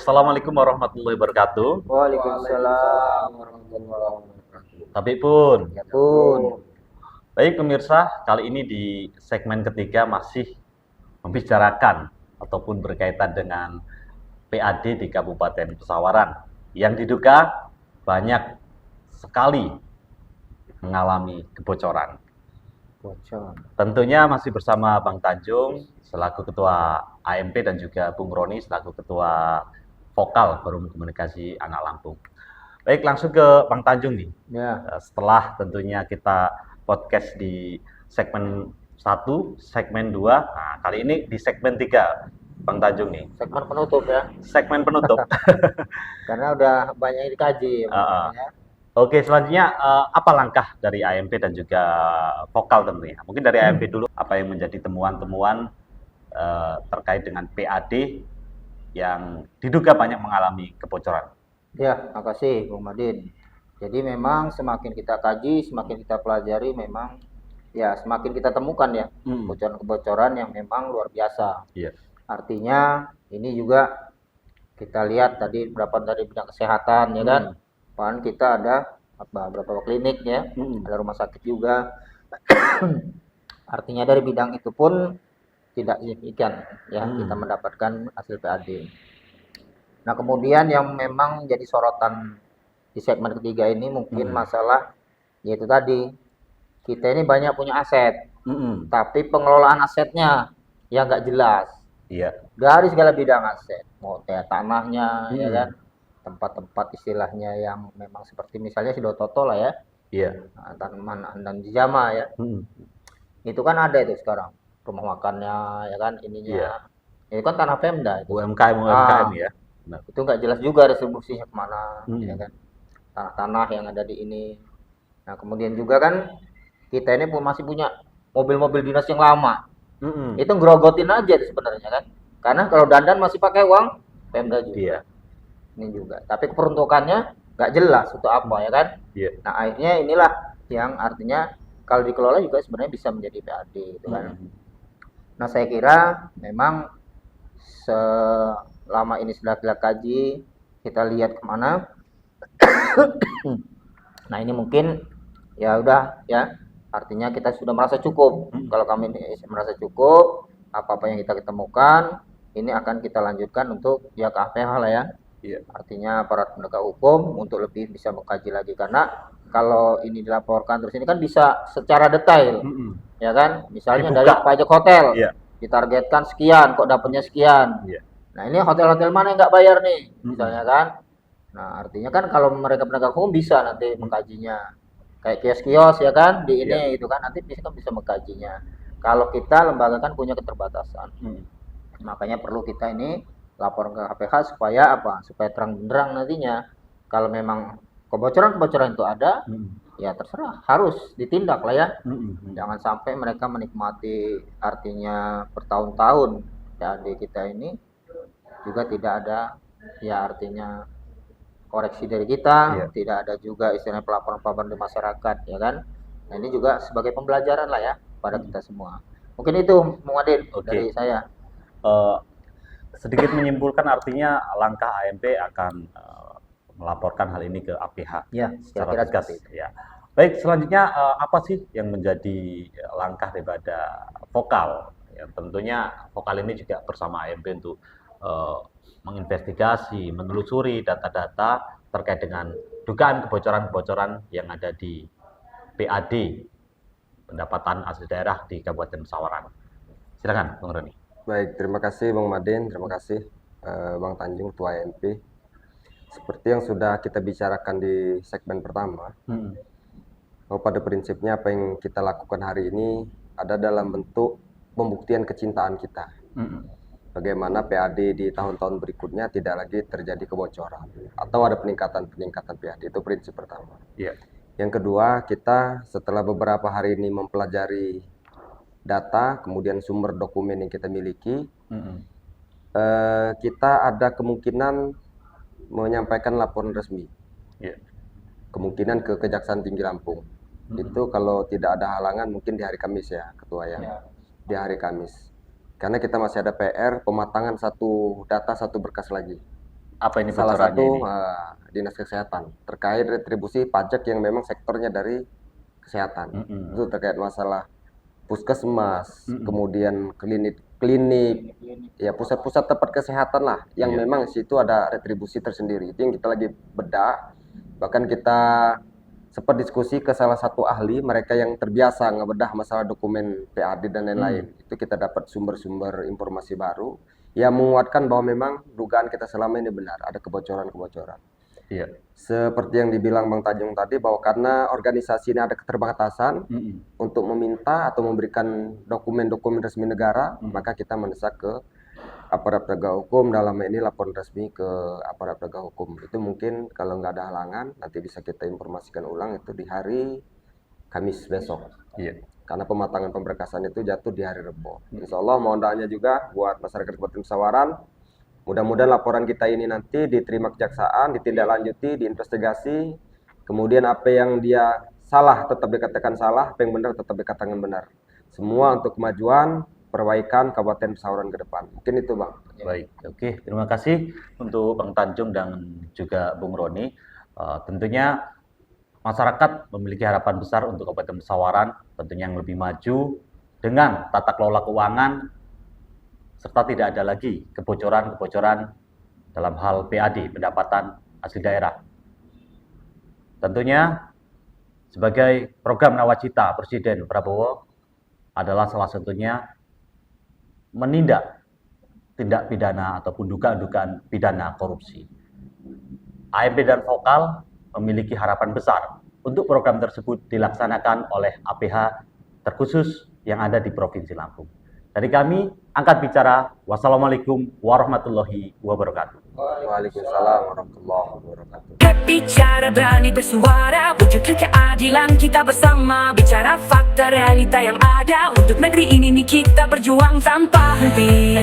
Assalamualaikum warahmatullahi wabarakatuh. Waalaikumsalam warahmatullahi wabarakatuh. Tapi pun, Ya pun. baik pemirsa, kali ini di segmen ketiga masih membicarakan ataupun berkaitan dengan PAD di Kabupaten Pesawaran yang diduga banyak sekali mengalami kebocoran. Bocor. Tentunya masih bersama Bang Tanjung selaku Ketua AMP dan juga Bung Roni selaku Ketua Vokal Forum Komunikasi Anak Lampung. Baik, langsung ke Bang Tanjung nih. Ya. Setelah tentunya kita podcast di segmen 1, segmen 2, nah kali ini di segmen 3, Bang Tanjung nih. Segmen penutup ya. Segmen penutup. Karena udah banyak yang dikaji ya. Oke, selanjutnya apa langkah dari AMP dan juga Vokal tentunya? Mungkin dari AMP dulu, apa yang menjadi temuan-temuan terkait dengan PAD yang diduga banyak mengalami kebocoran? Ya, makasih Bung Madin. Jadi memang semakin kita kaji, semakin kita pelajari, memang ya semakin kita temukan ya kebocoran-kebocoran yang memang luar biasa. Iya. Artinya ini juga kita lihat tadi berapa dari bidang kesehatan ya kan. Pan kita ada beberapa klinik ya, ada rumah sakit juga. Artinya dari bidang itu pun tidak signifikan ya kita mendapatkan hasil PAD. Nah, kemudian yang memang jadi sorotan di segmen ketiga ini mungkin masalah yaitu tadi kita ini banyak punya aset, tapi pengelolaan asetnya yang nggak jelas. Iya. Dari segala bidang aset, mau tanahnya ya kan, tempat-tempat istilahnya yang memang seperti misalnya Sidototo lah ya, Iya. tanaman dan Jama ya, itu kan ada itu sekarang rumah makannya ya kan ininya, itu kan tanah Pemda itu. UMKM ya. Nah, itu nggak jelas juga distribusinya kemana ya kan, tanah-tanah yang ada di ini. Nah, kemudian juga kan kita ini masih punya mobil-mobil dinas yang lama, itu ngerogotin aja sebenarnya kan, karena kalau dandan masih pakai uang Pemda juga. Iya. Ini juga, tapi peruntukannya nggak jelas untuk apa ya kan. Nah, akhirnya inilah yang artinya kalau dikelola juga sebenarnya bisa menjadi PAD gitu kan. Nah, saya kira memang selama ini sudah kita kaji, kita lihat kemana. Nah, ini mungkin ya udah ya, artinya kita sudah merasa cukup. Kalau kami merasa cukup, apa-apa yang kita ketemukan ini akan kita lanjutkan untuk ya ke APH lah ya. Artinya aparat penegak hukum untuk lebih bisa mengkaji lagi, karena kalau ini dilaporkan terus ini kan bisa secara detail ya kan, misalnya Dibuka. dari pajak hotel ditargetkan sekian kok dapatnya sekian. Nah, ini hotel-hotel mana yang nggak bayar nih misalnya kan. Nah, artinya kan kalau mereka penegak hukum bisa nanti mengkajinya kayak kios-kios ya kan di ini itu kan, nanti bisa mengkajinya. Kalau kita lembaga kan punya keterbatasan, makanya perlu kita ini lapor ke KPH supaya apa? Supaya terang benderang nantinya. Kalau memang kebocoran-kebocoran itu ada, ya terserah, harus ditindak lah ya. Jangan sampai mereka menikmati artinya bertahun-tahun dan di kita ini juga tidak ada ya artinya koreksi dari kita, tidak ada juga istilahnya pelaporan-pelaporan di masyarakat ya kan. Nah, ini juga sebagai pembelajaran lah ya pada kita semua. Mungkin itu Bung Adin dari saya. Sedikit menyimpulkan, artinya langkah AMP akan melaporkan hal ini ke APH secara tegas. Ya. Baik, selanjutnya apa sih yang menjadi langkah daripada Vokal? Ya, tentunya Vokal ini juga bersama AMP untuk menginvestigasi, menelusuri data-data terkait dengan dugaan kebocoran-kebocoran yang ada di PAD, pendapatan asli daerah di Kabupaten Pesawaran. Silakan, Bung Roni. Baik, terima kasih Bang Madin, terima kasih Bang Tanjung, Ketua AMP. Seperti yang sudah kita bicarakan di segmen pertama, pada prinsipnya apa yang kita lakukan hari ini ada dalam bentuk pembuktian kecintaan kita. Bagaimana PAD di tahun-tahun berikutnya tidak lagi terjadi kebocoran atau ada peningkatan PAD, itu prinsip pertama. Yang kedua, kita setelah beberapa hari ini mempelajari data, kemudian sumber dokumen yang kita miliki, kita ada kemungkinan menyampaikan laporan resmi, kemungkinan ke Kejaksaan Tinggi Lampung. Itu kalau tidak ada halangan mungkin di hari Kamis ya, Ketua ya, di hari Kamis. Karena kita masih ada PR pematangan satu data, satu berkas lagi. Apa ini salah bocorannya satu ini? Dinas Kesehatan terkait retribusi pajak yang memang sektornya dari kesehatan. Itu terkait masalah puskesmas, kemudian klinik, ya pusat-pusat tempat kesehatan lah, yang memang situ ada retribusi tersendiri. Itu yang kita lagi bedah. Bahkan kita sempat diskusi ke salah satu ahli, mereka yang terbiasa ngebedah masalah dokumen PAD dan lain-lain. Itu kita dapat sumber-sumber informasi baru yang menguatkan bahwa memang dugaan kita selama ini benar, ada kebocoran-kebocoran. Iya. Seperti yang dibilang Bang Tanjung tadi, bahwa karena organisasi ini ada keterbatasan untuk meminta atau memberikan dokumen-dokumen resmi negara, maka kita mendesak ke aparat penegak hukum, dalam ini laporan resmi ke aparat penegak hukum. Itu mungkin kalau nggak ada halangan, nanti bisa kita informasikan ulang itu di hari Kamis besok. Iya. Karena pematangan pemberkasan itu jatuh di hari Rebo. Insya Allah mohon doanya juga buat masyarakat Kabupaten Pesawaran. Mudah-mudahan laporan kita ini nanti diterima kejaksaan, ditindaklanjuti, diinvestigasi. Kemudian apa yang dia salah tetap dikatakan salah, apa yang benar tetap dikatakan benar. Semua untuk kemajuan, perbaikan Kabupaten Pesawaran ke depan. Mungkin itu Bang. Baik, oke. Terima kasih untuk Bang Tanjung dan juga Bung Roni. Tentunya masyarakat memiliki harapan besar untuk Kabupaten Pesawaran, tentunya yang lebih maju dengan tata kelola keuangan, serta tidak ada lagi kebocoran-kebocoran dalam hal PAD, pendapatan asli daerah. Tentunya sebagai program nawacita Presiden Prabowo adalah salah satunya menindak tindak pidana ataupun dugaan-dugaan pidana korupsi. AMP dan Vokal memiliki harapan besar untuk program tersebut dilaksanakan oleh APH terkhusus yang ada di Provinsi Lampung. Dari kami, angkat bicara. Wassalamualaikum warahmatullahi wabarakatuh. Waalaikumsalam warahmatullahi wabarakatuh. Bicara berani bersuara, wujudkan keadilan kita bersama. Bicara fakta realita yang ada, untuk negeri ini nih kita berjuang tanpa henti.